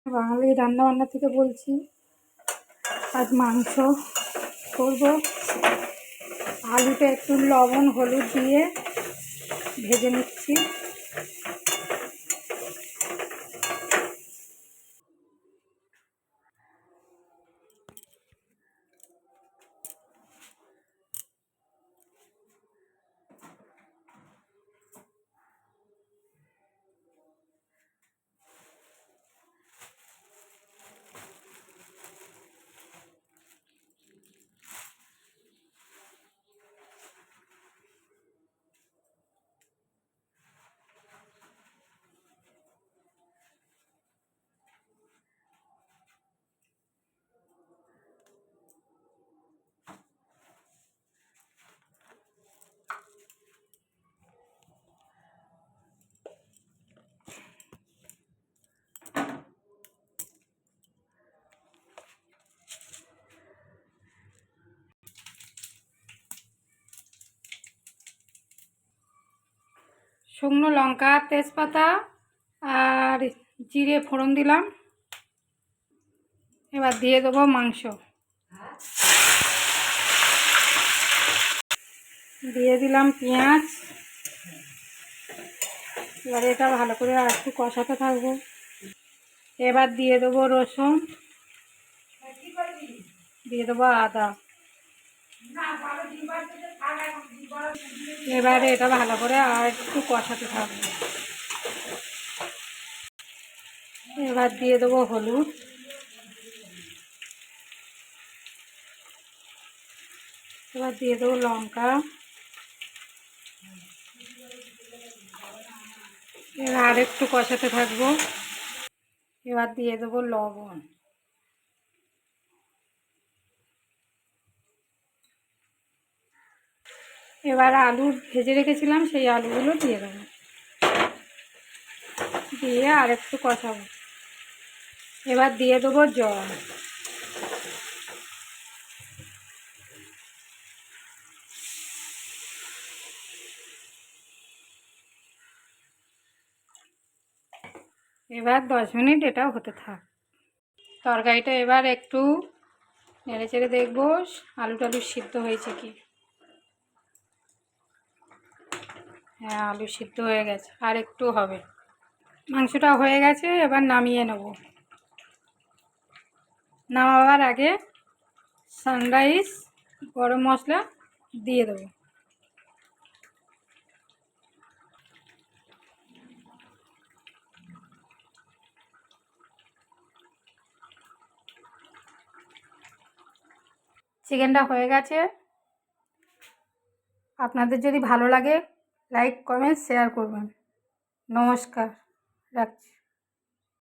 বাঙালি রান্না বান্না থেকে বলছি। আজ মাংস করব। আলুটা একটু লবণ হলুদ দিয়ে ভেজে নিচ্ছি। শুকনো লঙ্কা তেজপাতা আর জিরে ফোড়ন দিলাম। এবার দিয়ে দেবো মাংস, দিয়ে দিলাম পেঁয়াজ। এবার এটা ভালো করে আর একটু কষাতে থাকবো। এবার দিয়ে দেবো রসুন, দিয়ে দেবো আদা। এবারে এটা ভালো করে আর একটু কষাতে থাকবো। এবার দিয়ে দেবো হলুদ, এবার দিয়ে দেবো লঙ্কা। এবার আর একটু কষাতে থাকবো। এবার দিয়ে দেবো লবণ। এবার আলু ভেজে রেখেছিলাম সেই আলুগুলো দিয়ে দেবো, দিয়ে আর একটু কষাবো। এবার দিয়ে দেবো জল। এবার 10 মিনিট এটাও হতে থাক। তরকারিটা এবার একটু নেড়ে চেড়ে দেখবো আলু টালু সিদ্ধ হয়েছে কি। হ্যাঁ, আলু সিদ্ধ হয়ে গেছে, আর একটু হবে। মাংসটা হয়ে গেছে, এবার নামিয়ে নেব। নামাবার আগে সানরাইজ গরম মশলা দিয়ে দেবো। চিকেনটা হয়ে গেছে। আপনাদের যদি ভালো লাগে লাইক কমেন্ট শেয়ার করবেন। নমস্কার, রাখছি।